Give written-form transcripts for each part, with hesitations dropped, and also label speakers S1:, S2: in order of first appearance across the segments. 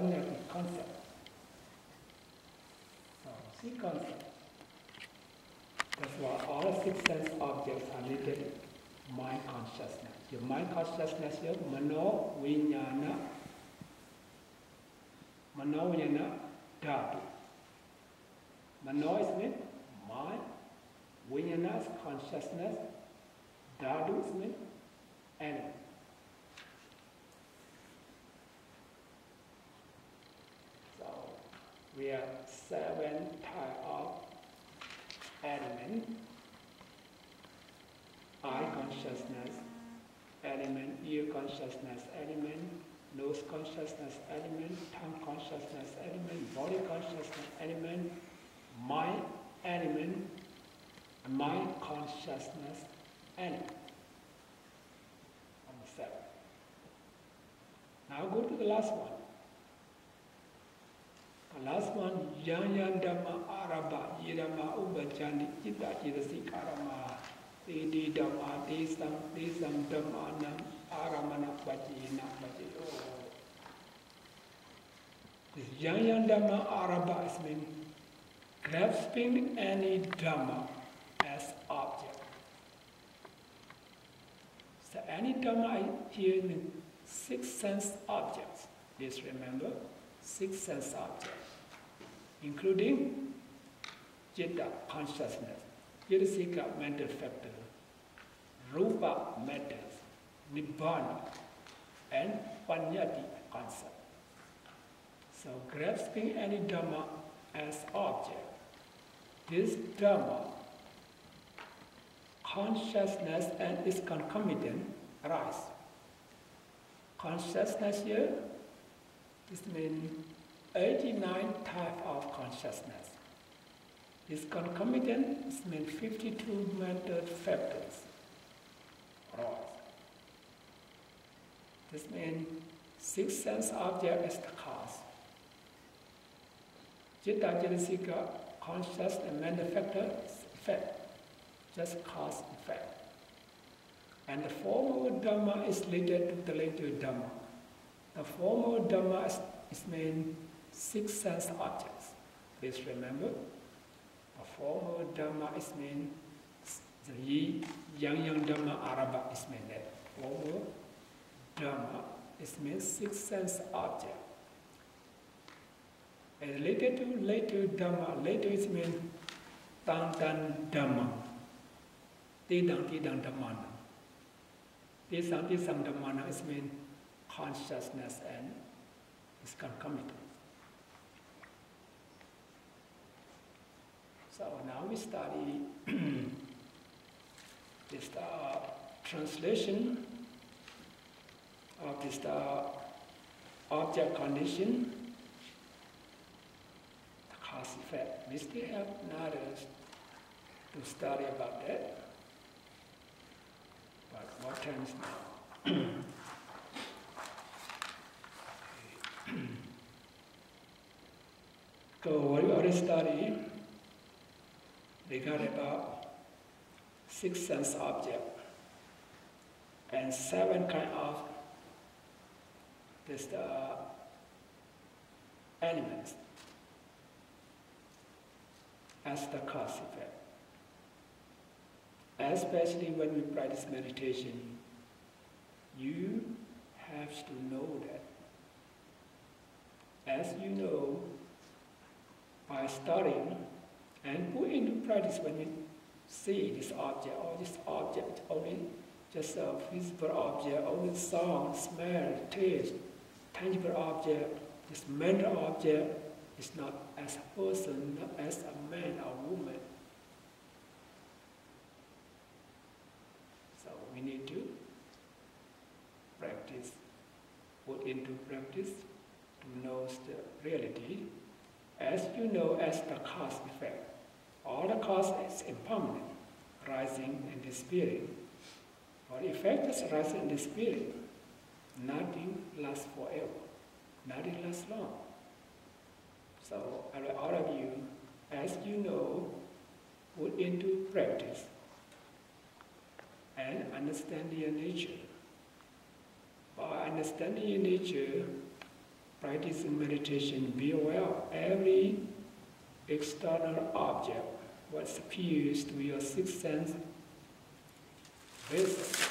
S1: ordinary concept. So, see concept. That's why all six sense objects are related to mind consciousness. Your mind consciousness here, mano, vijnana, dhatu. Mano is meant mind, vijnana is consciousness, dhatu is meant element. So we have 7 types of element: eye consciousness element, ear consciousness element, nose consciousness element, tongue consciousness element, body consciousness element, mind element, mind consciousness element. Number 7. Now go to the last one. The last one, Chaiya Dhmma arabha yidama ubajani citta citasika karama Edi Dhmma desam Dhmmanam aramana bhajina bhajayo. This Chaiya Dhmma arabha is mean grasping any Dhamma as object. So any Dhamma here means 6 sense objects. Please remember, 6 sense objects, including citta, consciousness, cetasika, mental factor, rupa, matters, nibbana, and panyati, concept. So grasping any Dhamma as object, this Dhamma, consciousness and its concomitant arise. Consciousness here, this means 89 types of consciousness. Its concomitant means 52 mental factors arise. This means 6 sense objects as the cause. Citta, cetasika, conscious and mental factor is effect, just cause effect. And the formal Dhamma is related to the later Dhamma. The formal Dhamma is mean 6 sense objects. Please remember, the formal Dhamma is mean the Yang Dhamma arabha is mean that. Formal Dhamma is mean 6 sense objects. And related to later Dhamma, later is mean tan Dhamma, tidang Dhammana. Tisang Dhammana is mean consciousness and its concomitant. So now we study this translation of this object condition, the cause effect. We still have another to study about that. But what time is now? So what we already studied regarding about 6 sense objects and 7 kind of this elements as the cause effect. Especially when we practice meditation, you have to know that. As you know, by studying and put into practice, when you see this object, or this object, only just a physical object, only sound, smell, taste, tangible object, this mental object is not as a person, not as a man or woman. So we need to practice, put into practice to know the reality. As you know, as the cause effect. All the cause is impermanent, rising in the spirit. But effect is rising in the spirit. Nothing lasts forever. Nothing lasts long. So all of you, as you know, put into practice and understand your nature. By understanding your nature, practicing meditation, be aware of every external object, what appears to your sixth sense basis.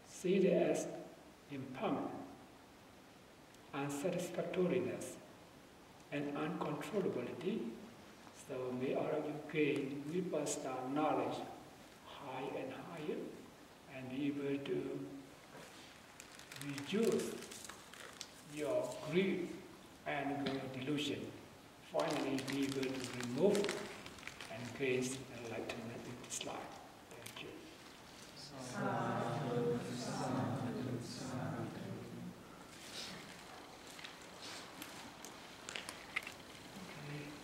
S1: See it as impermanent, unsatisfactoriness, and uncontrollability. So may all of you gain vipassana knowledge higher and higher, and be able to reduce your greed and your delusion. Finally, be able to remove it and gain enlightenment in this life. Thank you.
S2: Sadhu, sadhu, sadhu.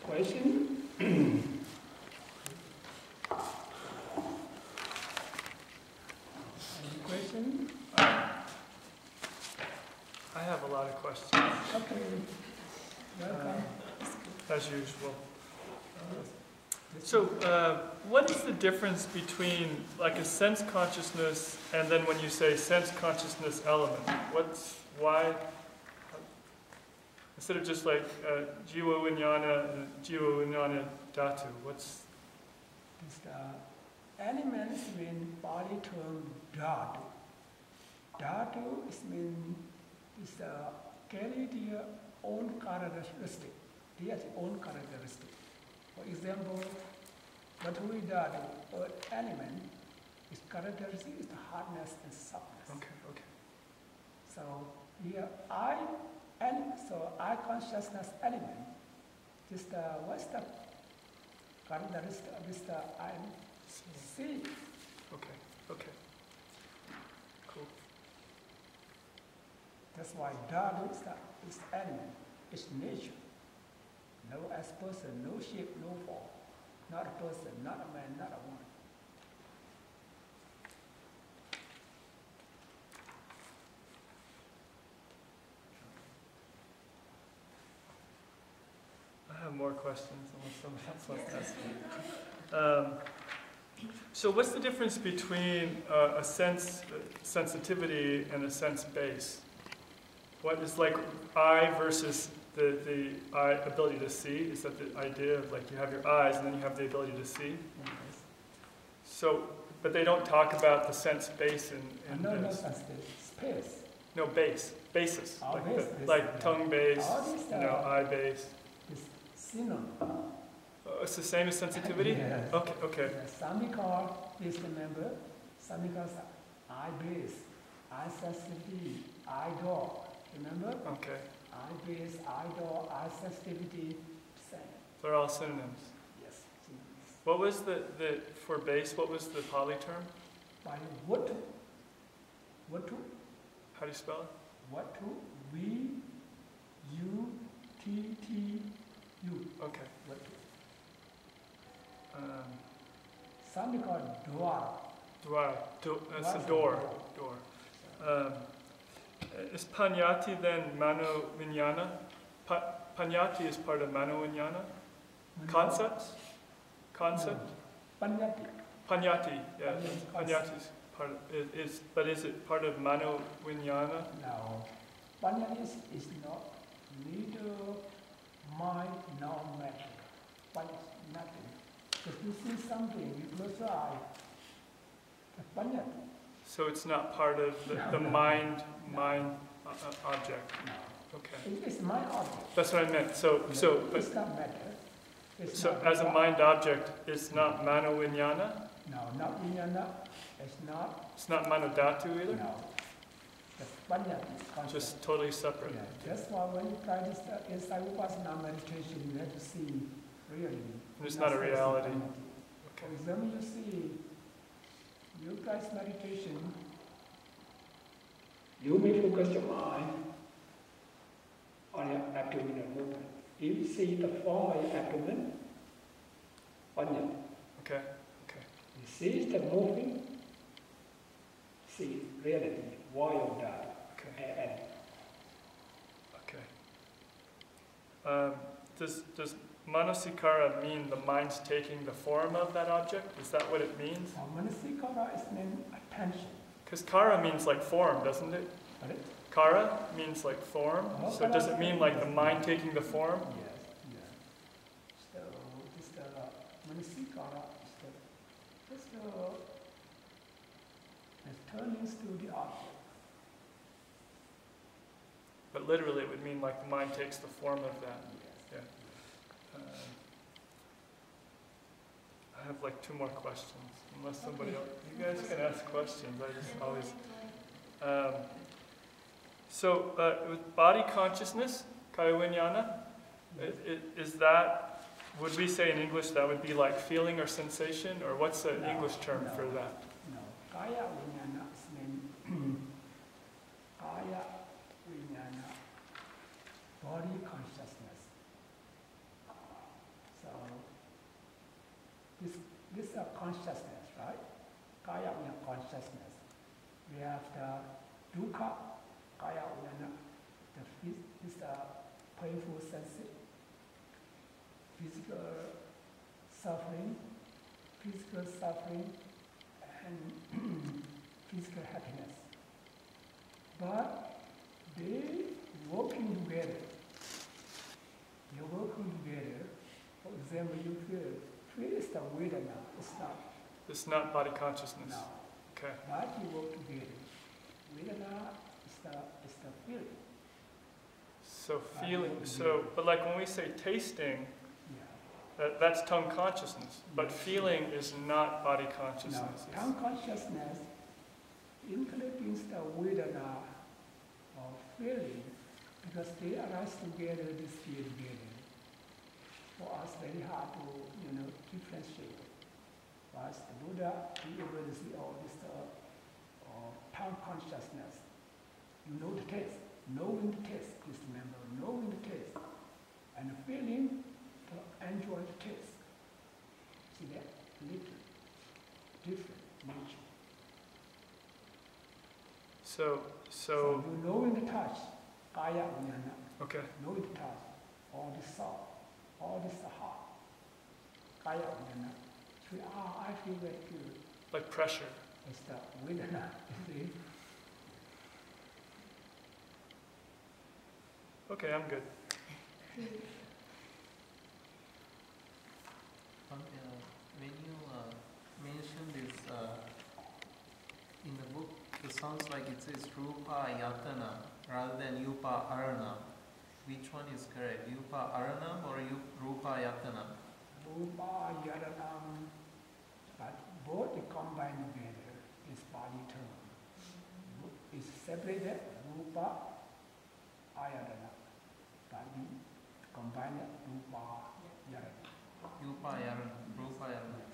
S1: Question? Any question?
S3: I have a lot of questions,
S1: Okay. Welcome.
S3: as usual. What is the difference between like a sense consciousness and then when you say sense consciousness element? Why? Instead of just like jiva vijnana dhatu, what's?
S1: This elements mean body term dhatu. Dhatu is mean is carry their own characteristic. Their own characteristic. For example, Vaturi dhatu, earth element, its characteristic is the hardness and softness.
S3: Okay.
S1: So here I consciousness element. Just what's the characteristic of this I see?
S3: Okay. Cool.
S1: That's why dhatu is element, it's nature. No as person, no shape, no form. Not a person, not a man, not a woman.
S3: I have more questions unless someone else wants to ask me. So what's the difference between a sense sensitivity and a sense base? What is like eye versus the eye ability to see? Is that the idea of like you have your eyes and then you have the ability to see? So, but they don't talk about the sense base in
S1: No,
S3: this.
S1: sense space.
S3: No, basis.
S1: Oh,
S3: Like,
S1: base,
S3: like tongue base,
S1: this,
S3: eye base.
S1: It's synonym.
S3: It's the same as sensitivity?
S1: Yes.
S3: Okay.
S1: Samikar, please remember, Samikar is eye base, eye sensitivity, eye door. Remember?
S3: Okay.
S1: Eye base, eye door, eye sensitivity, same.
S3: They're all synonyms.
S1: Yes, synonyms.
S3: What was the for base, what was the Pali term?
S1: By Vatu. Vatu.
S3: How do you spell it?
S1: Vatu. V-U-T-T-U.
S3: Okay.
S1: Vatu. Samikar door.
S3: That's a door. Is Panyati then Mano Vijnana? Panyati is part of Mano Vijnana? Concepts? Concept?
S1: No. Panyati.
S3: Panyati, yeah.
S1: Panyati.
S3: Panyati is part of, but is it part of Mano Vijnana?
S1: No. Panyati is not neither mind nor matter. Panyati, nothing. If you see something, you close your eye. The Panyati.
S3: So it's not part of the mind object.
S1: No.
S3: Okay.
S1: It is mind object.
S3: That's what I meant. But
S1: it's not matter. It's
S3: so
S1: not
S3: as a
S1: God.
S3: mind object, it's not Mano Vijnana?
S1: No, not Vijnana. It's not.
S3: It's not Mano Dhatu either?
S1: No. That's Panyati. Concept.
S3: Just totally separate.
S1: Yeah, that's why when you practice the inside Vipassana meditation, you have to see really.
S3: It's not a reality.
S1: For example, you see, you guys meditation, you may focus your mind on your abdominal movement. If you see the form of your abdomen, Panyati.
S3: Okay.
S1: You see the moving, see reality, while that.
S3: Okay. Okay. Does Manasikara mean the mind's taking the form of that object? Is that what it means?
S1: Manasikara is mean attention.
S3: Because kara means like form, doesn't it?
S1: Right?
S3: Kara means like form. So does it mean like the mind taking the form?
S1: Yes, yes. So this when you see kara, this it turns to the object.
S3: But literally, it would mean like the mind takes the form of that.
S1: Yes.
S3: Yeah. I have like 2 more questions, unless somebody else. You guys can ask questions. I just always. So, with body consciousness, kaya vinyana, is that? Would we say in English that would be like feeling or sensation, or what's the English term for that?
S1: No, kaya vinyana means kaya vinyana, body consciousness. So this is a consciousness, right? Kaya vinyana consciousness. We have the dukkha, kaya vinyana, this painful sensation. Physical suffering, and physical happiness. But they working together. You're working together. For example, you feel is the Vedana.
S3: It's not body consciousness.
S1: No.
S3: Okay.
S1: But you work together. Vedana is the feeling.
S3: So feeling. So, but like when we say tasting.
S1: Yeah.
S3: That's tongue consciousness, but feeling is not body consciousness.
S1: No, tongue consciousness includes the Vedana of feeling because they arise together, this feel together. For us, very hard to differentiate. But the Buddha, he able to see all this tongue consciousness. You know the taste, knowing the taste. Just remember, knowing the taste, and the feeling. Enjoy the taste. See that? Little different nature. So you know in the touch, kaya vinyana.
S3: Okay.
S1: Know in the touch, all this soft, all this hot. Kaya vinyana. I feel very good.
S3: Like pressure.
S1: It's the vedana.
S3: Okay, I'm good.
S2: When you mention this in the book, it sounds like it says Rupa Yatana rather than Yupa Aranam. Which one is correct? Yupa Aranam or Rupa Yatana?
S1: Rupa Yaranam, but both combined together is body term. It's separated, Rupa Ayadana, but we combine it, Rupa Yaranam.
S2: Rupa Yaranam.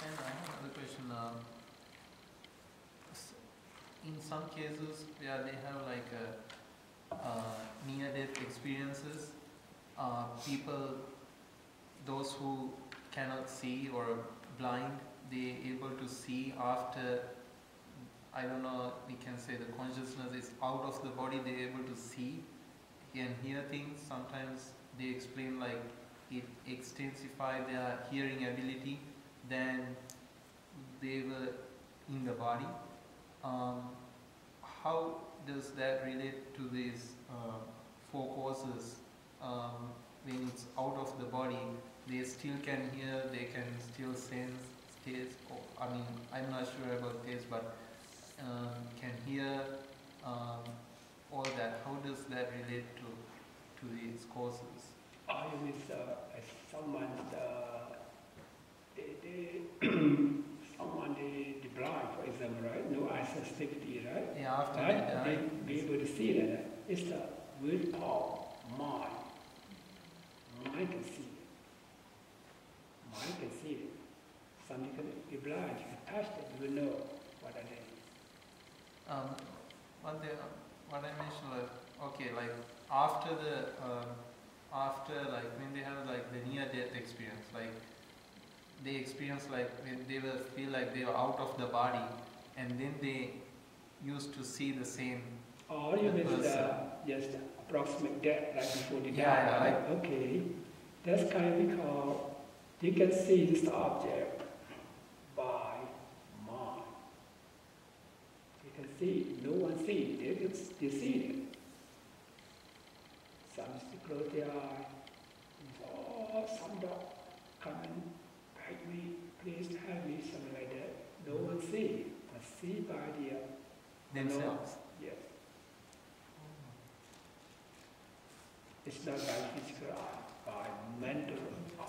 S2: And I have another question. In some cases where they have like near-death experiences, people, those who cannot see or blind, they able to see after, I don't know, we can say the consciousness is out of the body, they're able to see and hear things. Sometimes they explain like it extensify their hearing ability than they were in the body. How does that relate to these 4 causes? When it's out of the body, they still can hear, they can still sense, taste. I mean, I'm not sure about taste, but can hear, all that. How does that relate to these causes?
S1: You mean someone they blind, for example, right? No eye sensitivity, right?
S2: Yeah, after
S1: right?
S2: they die.
S1: They be able to see that. It's the willpower, mind. Mind can see it. Mind can see it. Somebody can be blind, you can touch it, you will know what it is.
S2: What I mentioned, like, okay, like after like when they have like the near-death experience, like they experience like when they will feel like they were out of the body, and then they used to see the same.
S1: Oh, you mean just approximate death, like before they die?
S2: Yeah,
S1: right? Okay, that's kind of because you can see this object by see. No one see. They see it. Some close their eye. Oh, some dog come and bite me. Please help me. Something like that. No one see. But see by
S2: themselves.
S1: Yes. It's not by physical eye, by mental eye.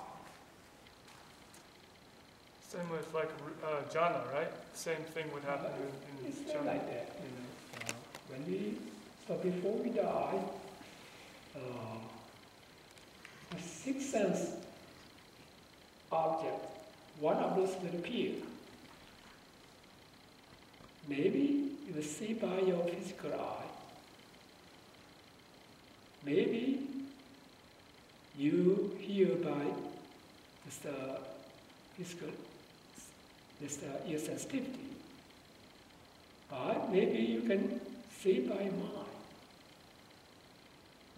S3: Same with like jhana, right? Same thing would happen in
S1: It's
S3: jhana.
S1: not like that, so before we die, the sixth sense object, one of those will appear. Maybe you will see by your physical eye. Maybe you hear by this physical, this ear sensitivity. But maybe you can see by mind.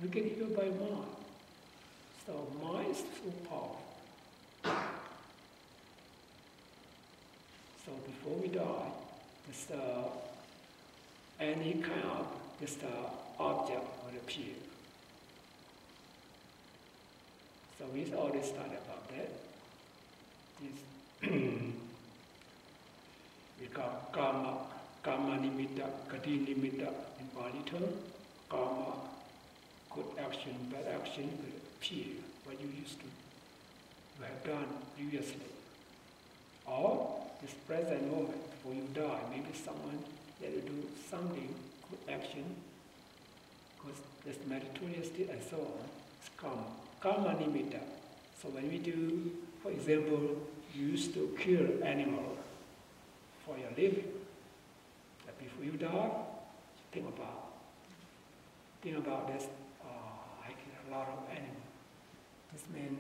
S1: You can hear by mind. So mind is so powerful. So before we die, this any kind of this object will appear. So we already studied about that. This we call karma nimitta, kati nimitta in Pali term. Karma, good action, bad action will appear what you used to you have done previously. Or this present moment before you die, maybe someone let you do something, good action, because there's meritorious deed and so on. It's karma. Karma nimitta. So when we do, for example, you used to kill animal for your living. But before you die, think about this. I kill a lot of animals. This means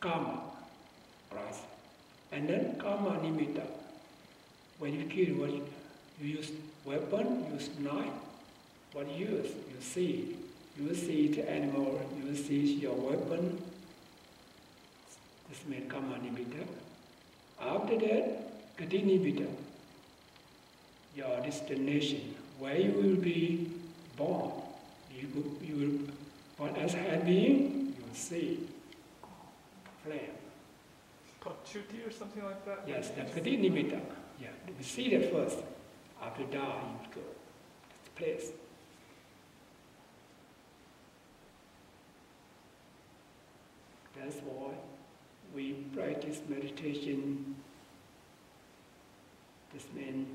S1: karma, right? And then karma nimitta. When you kill, what you use weapon, use knife. What you use? You see. You see the animal, you see your weapon. This means karma nimitta. After that, gati nimitta. Your destination, where you will be born. You will born as a being, you will see flame.
S3: Pachuti or something like that?
S1: Yes, that's gati nimitta. Yeah, we see that first. After die, you go to the place. That's why we practice meditation. This means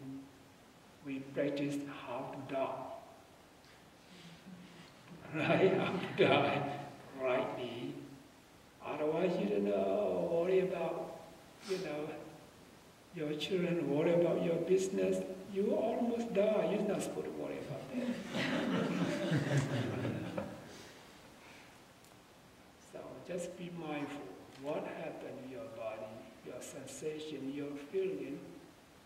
S1: we practice how to die. Right? How to die rightly. Otherwise you don't know, worry about, your children, worry about your business. You almost die. You're not supposed to worry about that. So just be mindful. What happened in your body, your sensation, your feeling,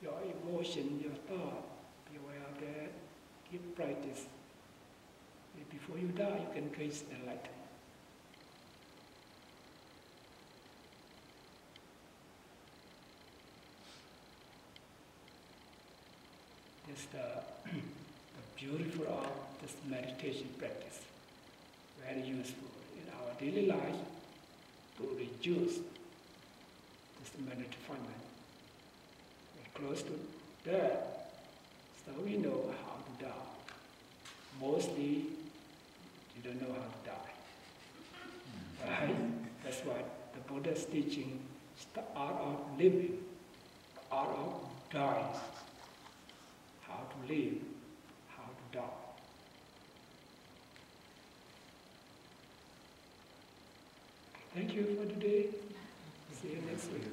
S1: your emotion, your thought. Be aware of that. Keep practice. Before you die, you can gain enlightenment. It's the beautiful of this meditation practice. Very useful in our daily life to reduce this mental defilement. We're close to death, so we know how to die. Mostly, you don't know how to die. Right? That's why the Buddha's teaching is the art of living, the art of dying. How to live, how to die. Thank you for today. See you next week.